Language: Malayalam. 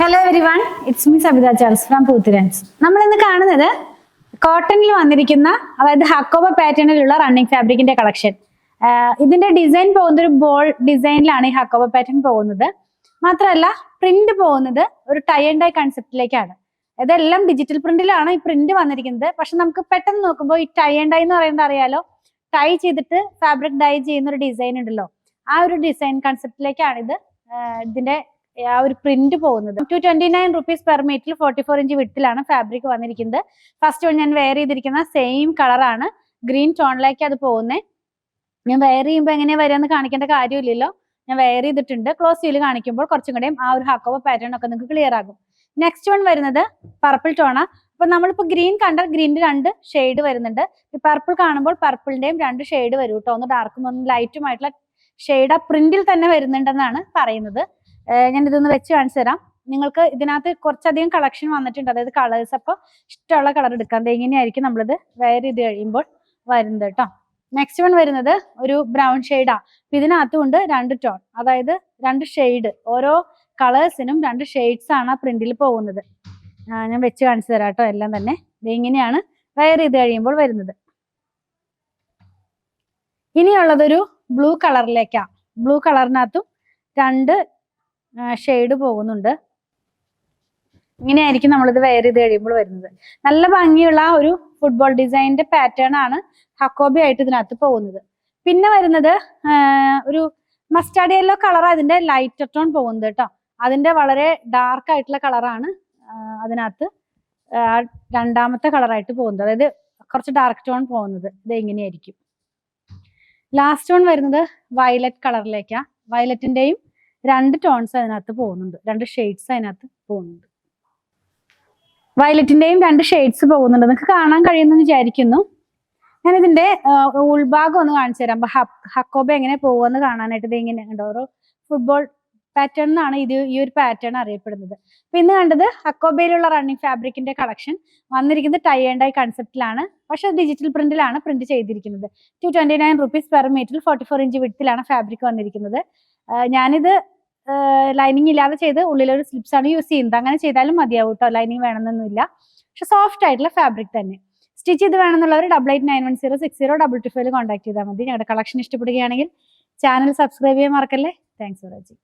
Hello everyone, it's me Sabitha Charles from Poothirans. നമ്മൾ ഇന്ന് കാണുന്നത് കോട്ടണിൽ വന്നിരിക്കുന്ന, അതായത് ഹക്കോബ പാറ്റേണിലുള്ള റണ്ണിങ് ഫാബ്രിക്കിന്റെ കളക്ഷൻ. ഇതിന്റെ ഡിസൈൻ പോകുന്നത് ഒരു ബോൾ ഡിസൈനിലാണ് ഈ ഹക്കോബ പാറ്റേൺ പോകുന്നത്. മാത്രമല്ല പ്രിന്റ് പോകുന്നത് ഒരു ടൈ ആൻഡ് ഡൈ കൺസെപ്റ്റിലേക്കാണ്. ഇതെല്ലാം ഡിജിറ്റൽ പ്രിന്റിലാണ് ഈ പ്രിന്റ് വന്നിരിക്കുന്നത്. പക്ഷെ നമുക്ക് പെട്ടെന്ന് നോക്കുമ്പോൾ ഈ ടൈ ആൻഡ് ഡൈ എന്ന് പറയുന്നത് അറിയാലോ, ടൈ ചെയ്തിട്ട് ഫാബ്രിക് ഡൈ ചെയ്യുന്ന ഒരു ഡിസൈൻ ഉണ്ടല്ലോ, ആ ഒരു ഡിസൈൻ കൺസെപ്റ്റിലേക്കാണ് ഇതിന്റെ ആ ഒരു പ്രിന്റ് പോകുന്നത്. 229 rupees പെർ മീറ്റർ 44 ഇഞ്ച് വിട്ടിലാണ് ഫാബ്രിക് വന്നിരിക്കുന്നത്. ഫസ്റ്റ് ഞാൻ വെയർ ചെയ്തിരിക്കുന്ന സെയിം കളറാണ്, ഗ്രീൻ ടോണിലേക്ക് അത് പോകുന്നത്. ഞാൻ വെയർ ചെയ്യുമ്പോൾ എങ്ങനെയാ വരികയെന്ന് കാണിക്കേണ്ട കാര്യമില്ലല്ലോ, ഞാൻ വെയർ ചെയ്തിട്ടുണ്ട്. ക്ലോസ് വ്യൂ കാണിക്കുമ്പോൾ കുറച്ചും കൂടെയും ആ ഒരു ഹക്കോബ പാറ്റേൺ ഒക്കെ നിങ്ങൾക്ക് ക്ലിയർ ആകും. നെക്സ്റ്റ് വൺ വരുന്നത് പർപ്പിൾ ടോണാ. അപ്പൊ നമ്മളിപ്പോ ഗ്രീൻ കണ്ടാൽ ഗ്രീനിന്റെ 2 ഷെയ്ഡ് വരുന്നുണ്ട്. ഈ പർപ്പിൾ കാണുമ്പോൾ പർപ്പിളിന്റെയും 2 ഷെയ്ഡ് വരും കേട്ടോ. ഒന്ന് ഡാർക്കും ഒന്ന് ലൈറ്റുമായിട്ടുള്ള ഷെയ്ഡ് ആ പ്രിന്റിൽ തന്നെ വരുന്നുണ്ടെന്നാണ് പറയുന്നത്. ഞാൻ ഇതൊന്ന് വെച്ച് കാണിച്ചു തരാം. നിങ്ങൾക്ക് ഇതിനകത്ത് കുറച്ചധികം കളക്ഷൻ വന്നിട്ടുണ്ട്, അതായത് കളേഴ്സ്. അപ്പോൾ ഇഷ്ടമുള്ള കളർ എടുക്കാം. എങ്ങനെയായിരിക്കും നമ്മളിത് വെയർ ചെയ്ത് കഴിയുമ്പോൾ വരുന്നത് കേട്ടോ. നെക്സ്റ്റ് വൺ വരുന്നത് ഒരു ബ്രൗൺ ഷെയ്ഡാ. ഇതിനകത്തും ഉണ്ട് 2 ടോൺ, അതായത് 2 ഷെയ്ഡ്. ഓരോ കളേഴ്സിനും 2 ഷെയ്ഡ്സ് ആണ് ആ പ്രിന്റിൽ പോകുന്നത്. ഞാൻ വെച്ച് കാണിച്ചു തരാം കേട്ടോ. എല്ലാം തന്നെ ഇങ്ങനെയാണ് വെയർ ചെയ്ത് കഴിയുമ്പോൾ വരുന്നത്. ഇനിയുള്ളതൊരു ബ്ലൂ കളറിലേക്കാ. ബ്ലൂ കളറിനകത്തും 2 ഷെയ്ഡ് പോകുന്നുണ്ട്. ഇങ്ങനെയായിരിക്കും നമ്മളിത് വെയർ ചെയ്ത് കഴിയുമ്പോൾ വരുന്നത്. നല്ല ഭംഗിയുള്ള ഒരു ഫുട്ബോൾ ഡിസൈനിന്റെ പാറ്റേൺ ആണ് ഹക്കോബി ആയിട്ട് ഇതിനകത്ത് പോകുന്നത്. പിന്നെ വരുന്നത് ഒരു മസ്റ്റാർഡ് യെല്ലോ കളർ, അതിന്റെ ലൈറ്റ് ടോൺ പോകുന്നത് കേട്ടോ. അതിന്റെ വളരെ ഡാർക്ക് ആയിട്ടുള്ള കളറാണ് അതിനകത്ത് രണ്ടാമത്തെ കളറായിട്ട് പോകുന്നത്, അതായത് കുറച്ച് ഡാർക്ക് ടോൺ പോകുന്നത്. ഇത് എങ്ങനെയായിരിക്കും. ലാസ്റ്റ് ടോൺ വരുന്നത് വയലറ്റ് കളറിലേക്കാ. വയലറ്റിന്റെയും 2 ടോൺസ് അതിനകത്ത് പോകുന്നുണ്ട്, 2 ഷെയ്ഡ്സ് അതിനകത്ത് പോകുന്നുണ്ട്. വയലറ്റിന്റെയും 2 ഷെയ്ഡ്സ് പോകുന്നുണ്ട്. നിങ്ങൾക്ക് കാണാൻ കഴിയുമെന്ന് വിചാരിക്കുന്നു. ഞാൻ ഇതിന്റെ ഉൾഭാഗം ഒന്ന് കാണിച്ചു തരാം. ഹക്കോബ എങ്ങനെ പോകുമെന്ന് കാണാനായിട്ട്. ഇത് ഇങ്ങനെ ഉണ്ട്, ഓരോ ഫുട്ബോൾ പാറ്റേൺ എന്നാണ് ഈ ഒരു പാറ്റേൺ അറിയപ്പെടുന്നത്. അപ്പൊ ഇന്ന് കണ്ടത് ഹക്കോബയിലുള്ള റണ്ണിങ് ഫാബ്രിക്കിന്റെ കളക്ഷൻ വന്നിരിക്കുന്നത് ടൈ ആൻഡ് ഡൈ കൺസെപ്റ്റിലാണ്. പക്ഷെ ഡിജിറ്റൽ പ്രിന്റിലാണ് പ്രിന്റ് ചെയ്തിരിക്കുന്നത്. 229 rupees പെർ മീറ്റർ 44 ഇഞ്ച് വിഡ്ത്തിലാണ് ഫാബ്രിക് വന്നിരിക്കുന്നത്. ഞാനിത് ലൈനിങ് ഇല്ലാതെ ചെയ്ത് ഉള്ളിലൊരു സ്ലിപ്സ് ആണ് യൂസ് ചെയ്യുന്നത്. അങ്ങനെ ചെയ്താലും മതിയാവും കേട്ടോ, ലൈനിങ് വേണമെന്നൊന്നുമില്ല. പക്ഷെ സോഫ്റ്റ് ആയിട്ടുള്ള ഫാബ്രിക് തന്നെ. സ്റ്റിച്ച് ചെയ്ത് വേണമെന്നുള്ളവർ 8891060225 കോൺടാക്ട് ചെയ്താൽ മതി. ഞങ്ങളുടെ കളക്ഷൻ ഇഷ്ടപ്പെടുകയാണെങ്കിൽ ചാനൽ സബ്സ്ക്രൈബ് ചെയ്യാൻ മറക്കല്ലേ. Thanks for watching.